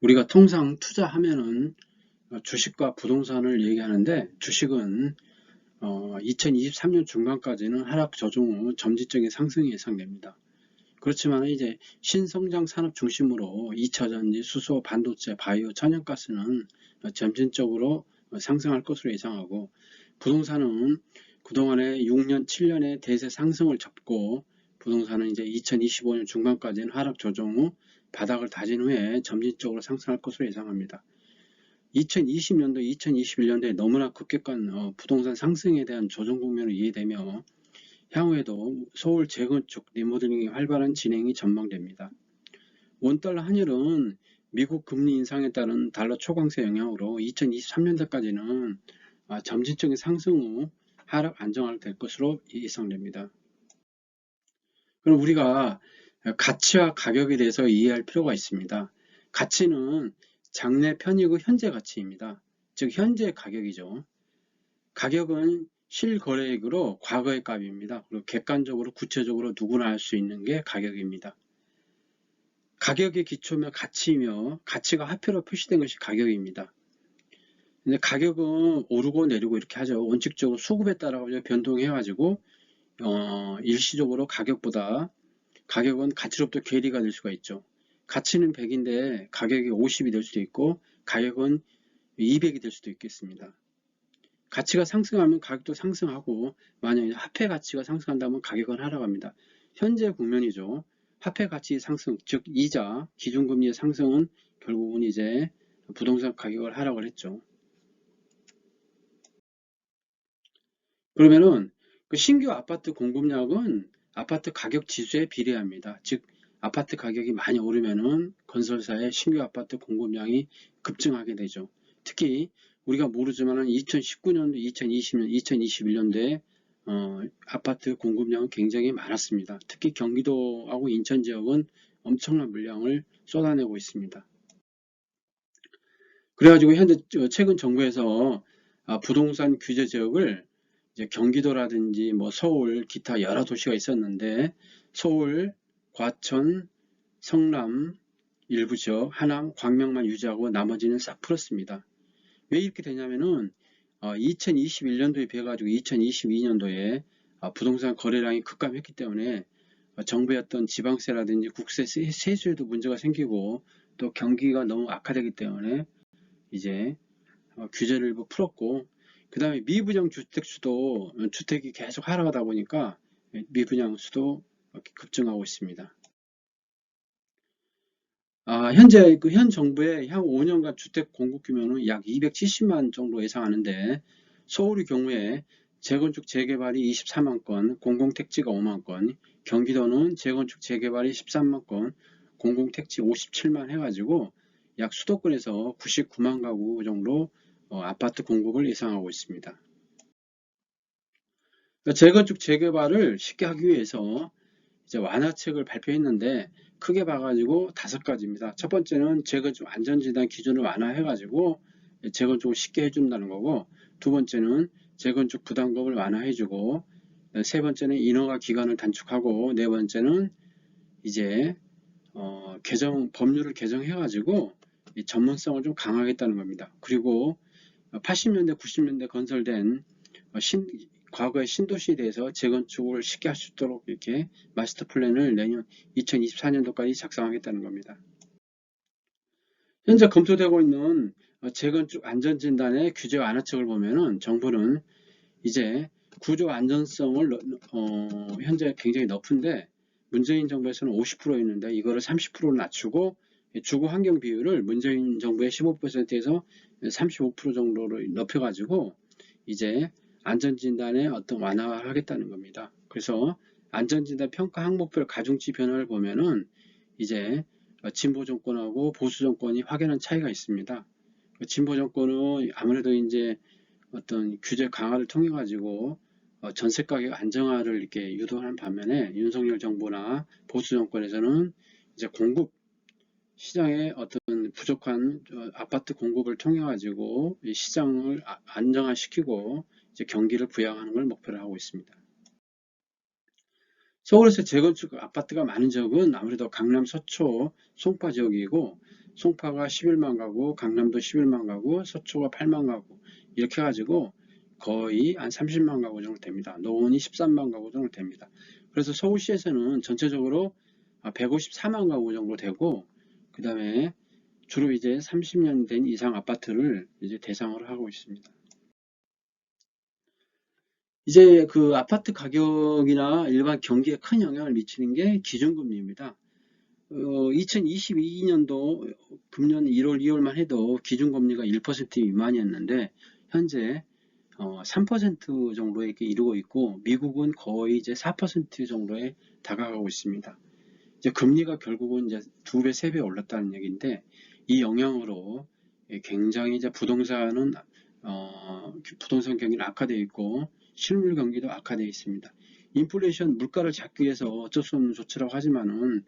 우리가 통상 투자하면은 주식과 부동산을 얘기하는데 주식은 2023년 중반까지는 하락 조정 후 점진적인 상승이 예상됩니다. 그렇지만 이제 신성장 산업 중심으로 2차전지, 수소, 반도체, 바이오, 천연가스는 점진적으로 상승할 것으로 예상하고 부동산은 그동안에 6년, 7년의 대세 상승을 접고 부동산은 이제 2025년 중반까지는 하락 조정 후 바닥을 다진 후에 점진적으로 상승할 것으로 예상합니다. 2020년도, 2021년도에 너무나 급격한 부동산 상승에 대한 조정 국면을 이해되며 향후에도 서울 재건축, 리모델링이 활발한 진행이 전망됩니다. 원달러 환율은 미국 금리 인상에 따른 달러 초강세 영향으로 2023년도까지는 점진적인 상승 후 하락 안정화될 것으로 예상됩니다. 그럼 우리가 가치와 가격에 대해서 이해할 필요가 있습니다. 가치는 장래 편이고 현재 가치입니다. 즉 현재 가격이죠. 가격은 실거래액으로 과거의 값입니다. 그리고 객관적으로 구체적으로 누구나 알 수 있는 게 가격입니다. 가격의 기초며 가치이며 가치가 화폐로 표시된 것이 가격입니다. 근데 가격은 오르고 내리고 이렇게 하죠. 원칙적으로 수급에 따라 변동해가지고 일시적으로 가격은 가치로부터 괴리가 될 수가 있죠. 가치는 100인데 가격이 50이 될 수도 있고 가격은 200이 될 수도 있겠습니다. 가치가 상승하면 가격도 상승하고 만약에 화폐 가치가 상승한다면 가격은 하락합니다. 현재 국면이죠. 화폐 가치 상승, 즉 이자, 기준금리의 상승은 결국은 이제 부동산 가격을 하락을 했죠. 그러면은 그 신규 아파트 공급량은 아파트 가격 지수에 비례합니다. 즉 아파트 가격이 많이 오르면은 건설사의 신규 아파트 공급량이 급증하게 되죠. 특히 우리가 모르지만은 2019년도, 2020년, 2021년도에 아파트 공급량은 굉장히 많았습니다. 특히 경기도하고 인천 지역은 엄청난 물량을 쏟아내고 있습니다. 그래가지고 현재 최근 정부에서 부동산 규제 지역을 이제 경기도라든지 뭐 서울 기타 여러 도시가 있었는데 서울, 과천, 성남 일부 지역, 하남, 광명만 유지하고 나머지는 싹 풀었습니다. 왜 이렇게 되냐면은 2021년도에 비해 가지고 2022년도에 부동산 거래량이 급감했기 때문에 정부의 어떤 지방세라든지 국세 세수에도 문제가 생기고 또 경기가 너무 악화되기 때문에 이제 규제를 일부 풀었고 그 다음에 미분양 주택 수도 주택이 계속 하락하다 보니까 미분양 수도 급증하고 있습니다. 현재 현 정부의 향후 5년간 주택 공급 규모는 약 270만 정도 예상하는데 서울의 경우에 재건축 재개발이 24만 건, 공공택지가 5만 건, 경기도는 재건축 재개발이 13만 건, 공공택지 57만 해가지고 약 수도권에서 99만 가구 정도 아파트 공급을 예상하고 있습니다. 재건축 재개발을 쉽게 하기 위해서 이제 완화책을 발표했는데 크게 봐가지고 5가지입니다. 첫 번째는 재건축 안전진단 기준을 완화해가지고 재건축을 쉽게 해준다는 거고, 두 번째는 재건축 부담금을 완화해주고, 세 번째는 인허가 기간을 단축하고, 네 번째는 이제 법률을 개정해가지고 전문성을 좀 강화하겠다는 겁니다. 그리고 80년대, 90년대 건설된 과거의 신도시에 대해서 재건축을 쉽게 할 수 있도록 이렇게 마스터 플랜을 내년 2024년도까지 작성하겠다는 겁니다. 현재 검토되고 있는 재건축 안전진단의 규제 완화책을 보면은 정부는 이제 구조 안전성을 현재 굉장히 높은데 문재인 정부에서는 50%였는데 이거를 30%로 낮추고 주거 환경 비율을 문재인 정부의 15%에서 35% 정도로 높여가지고 이제 안전진단에 어떤 완화를 하겠다는 겁니다. 그래서 안전진단 평가 항목별 가중치 변화를 보면은 이제 진보 정권하고 보수 정권이 확연한 차이가 있습니다. 진보 정권은 아무래도 이제 어떤 규제 강화를 통해 가지고 전세 가격 안정화를 이렇게 유도하는 반면에 윤석열 정부나 보수 정권에서는 이제 공급 시장의 어떤 부족한 아파트 공급을 통해 가지고 시장을 안정화시키고 이제 경기를 부양하는 걸 목표로 하고 있습니다. 서울에서 재건축 아파트가 많은 지역은 아무래도 강남 서초, 송파 지역이고 송파가 11만 가구, 강남도 11만 가구, 서초가 8만 가구 이렇게 해가지고 거의 한 30만 가구 정도 됩니다. 노원이 13만 가구 정도 됩니다. 그래서 서울시에서는 전체적으로 154만 가구 정도 되고, 그 다음에 주로 이제 30년 된 이상 아파트를 이제 대상으로 하고 있습니다. 이제 그 아파트 가격이나 일반 경기에 큰 영향을 미치는 게 기준금리입니다. 2022년도 금년 1월, 2월만 해도 기준금리가 1% 미만이었는데 현재 3% 정도에 이렇게 이르고 있고, 미국은 거의 이제 4% 정도에 다가가고 있습니다. 이제 금리가 결국은 이제 2배, 3배 올랐다는 얘기인데, 이 영향으로 굉장히 이제 부동산 경기는 악화되어 있고 실물 경기도 악화되어 있습니다. 인플레이션 물가를 잡기 위해서 어쩔 수 없는 조치라고 하지만은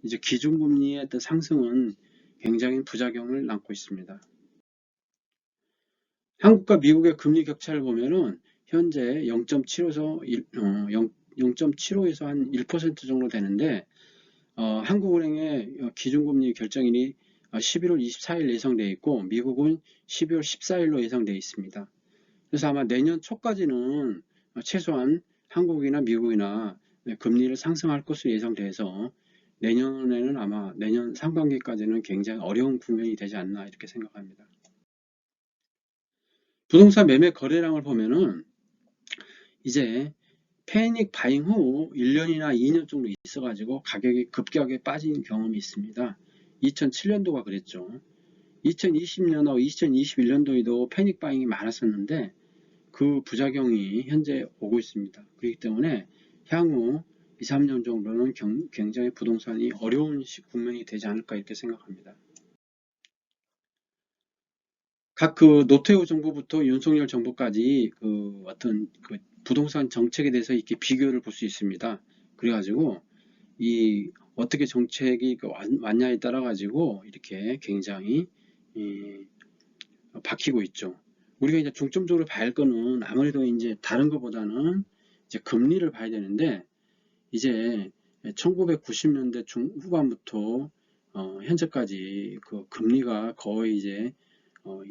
이제 기준금리의 어떤 상승은 굉장히 부작용을 낳고 있습니다. 한국과 미국의 금리 격차를 보면은 현재 0.75에서 한 1% 정도 되는데, 한국은행의 기준금리 결정일이 11월 24일 예상되어 있고 미국은 12월 14일로 예상되어 있습니다. 그래서 아마 내년 초까지는 최소한 한국이나 미국이나 금리를 상승할 것으로 예상돼서 내년에는 아마 내년 상반기까지는 굉장히 어려운 국면이 되지 않나 이렇게 생각합니다. 부동산 매매 거래량을 보면은 이제 패닉 바잉 후 1년이나 2년 정도 있어가지고 가격이 급격하게 빠진 경험이 있습니다. 2007년도가 그랬죠. 2020년하고 2021년도에도 패닉 바잉이 많았었는데 그 부작용이 현재 오고 있습니다. 그렇기 때문에 향후 2, 3년 정도는 굉장히 부동산이 어려운 국면이 되지 않을까 이렇게 생각합니다. 각 그 노태우 정부부터 윤석열 정부까지 그 어떤 그 부동산 정책에 대해서 이렇게 비교를 볼 수 있습니다. 그래가지고 이 어떻게 정책이 왔냐에 따라 가지고 이렇게 굉장히 바뀌고 있죠. 우리가 이제 중점적으로 봐야 할 거는 아무래도 이제 다른 것보다는 이제 금리를 봐야 되는데, 이제 1990년대 중후반부터 현재까지 그 금리가 거의 이제 뭐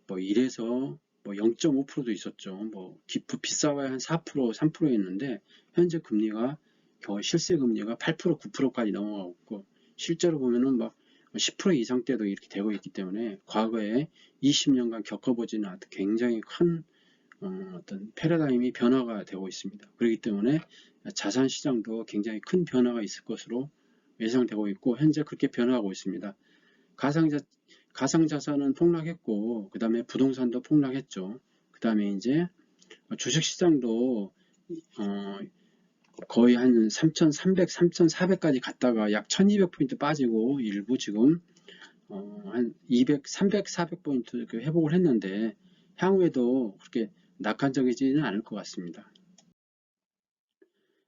1에서 뭐 0.5%도 있었죠. 뭐 비싸봐야 한 4%, 3%였는데 현재 금리가 거의 실세 금리가 8%, 9%까지 넘어가고 있고, 실제로 보면은 막 10% 이상대도 이렇게 되고 있기 때문에 과거에 20년간 겪어보지는 않았던 굉장히 큰 어떤 패러다임이 변화가 되고 있습니다. 그렇기 때문에 자산 시장도 굉장히 큰 변화가 있을 것으로 예상되고 있고 현재 그렇게 변화하고 있습니다. 가상자산은 폭락했고 그 다음에 부동산도 폭락했죠. 그 다음에 이제 주식시장도 거의 한 3,300, 3,400까지 갔다가 약 1,200포인트 빠지고 일부 지금 한 200, 300, 400포인트 회복을 했는데 향후에도 그렇게 낙관적이지는 않을 것 같습니다.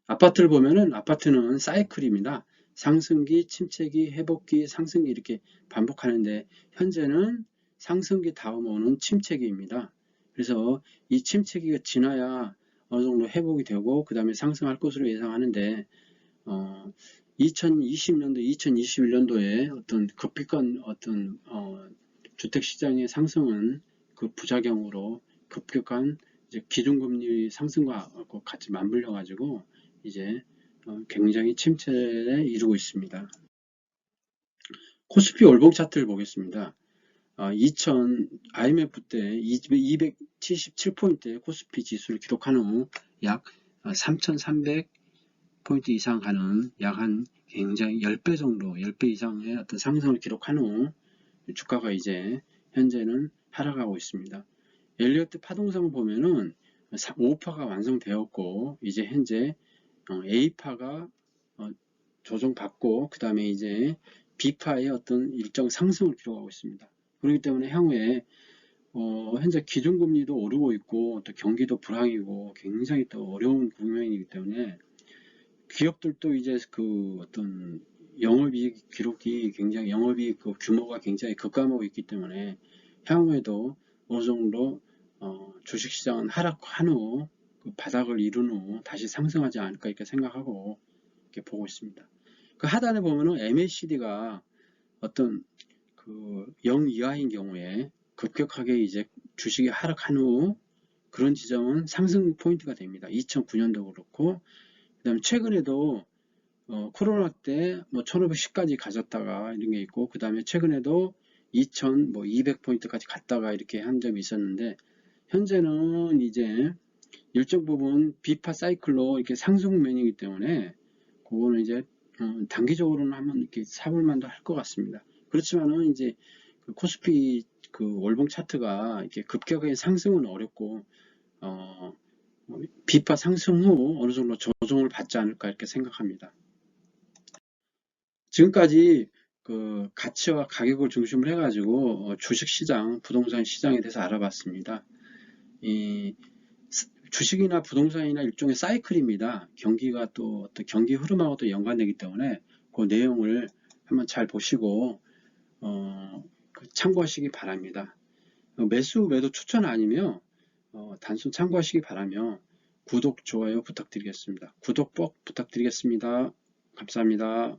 아파트를 보면은 아파트는 사이클입니다. 상승기, 침체기, 회복기, 상승기 이렇게 반복하는데 현재는 상승기 다음 오는 침체기입니다. 그래서 이 침체기가 지나야 어느 정도 회복이 되고 그 다음에 상승할 것으로 예상하는데 2020년도, 2021년도에 어떤 급격한 어떤 주택시장의 상승은 그 부작용으로 급격한 이제 기준금리 상승과 같이 맞물려 가지고 이제 굉장히 침체에 이르고 있습니다. 코스피 월봉 차트를 보겠습니다. IMF 때 277포인트의 코스피 지수를 기록한 후 약 3,300포인트 이상 가는 약 한 굉장히 10배 정도, 10배 이상의 어떤 상승을 기록한 후 주가가 이제 현재는 하락하고 있습니다. 엘리어트 파동성을 보면은 5파가 완성되었고 이제 현재 A파가 조정받고 그 다음에 이제 B파의 어떤 일정 상승을 기록하고 있습니다. 그렇기 때문에 향후에 현재 기준금리도 오르고 있고 또 경기도 불황이고 굉장히 또 어려운 국면이기 때문에 기업들도 이제 그 어떤 영업이익 기록이 굉장히 영업이익 그 규모가 굉장히 급감하고 있기 때문에 향후에도 어느 정도 주식시장은 하락한 후 그 바닥을 이룬 후 다시 상승하지 않을까 이렇게 생각하고 이렇게 보고 있습니다. 그 하단에 보면은 MACD가 어떤 그 0 이하인 경우에 급격하게 이제 주식이 하락한 후 그런 지점은 상승 포인트가 됩니다. 2009년도 그렇고, 그 다음에 최근에도 코로나 때 뭐 1510까지 가졌다가 이런 게 있고, 그 다음에 최근에도 2200포인트까지 갔다가 이렇게 한 점이 있었는데, 현재는 이제 일정 부분 비파 사이클로 이렇게 상승 면이기 때문에 그거는 이제 단기적으로는 한번 이렇게 사볼 만도 할 것 같습니다. 그렇지만은 이제 그 코스피 그 월봉 차트가 이렇게 급격하게 상승은 어렵고 비파 상승 후 어느 정도 조정을 받지 않을까 이렇게 생각합니다. 지금까지 그 가치와 가격을 중심으로 해가지고 주식시장, 부동산 시장에 대해서 알아봤습니다. 이 주식이나 부동산이나 일종의 사이클입니다. 경기가 또 어떤 경기 흐름하고 또 연관되기 때문에 그 내용을 한번 잘 보시고 참고하시기 바랍니다. 매수, 매도 추천 아니며 단순 참고하시기 바라며 구독, 좋아요 부탁드리겠습니다. 구독 꼭 부탁드리겠습니다. 감사합니다.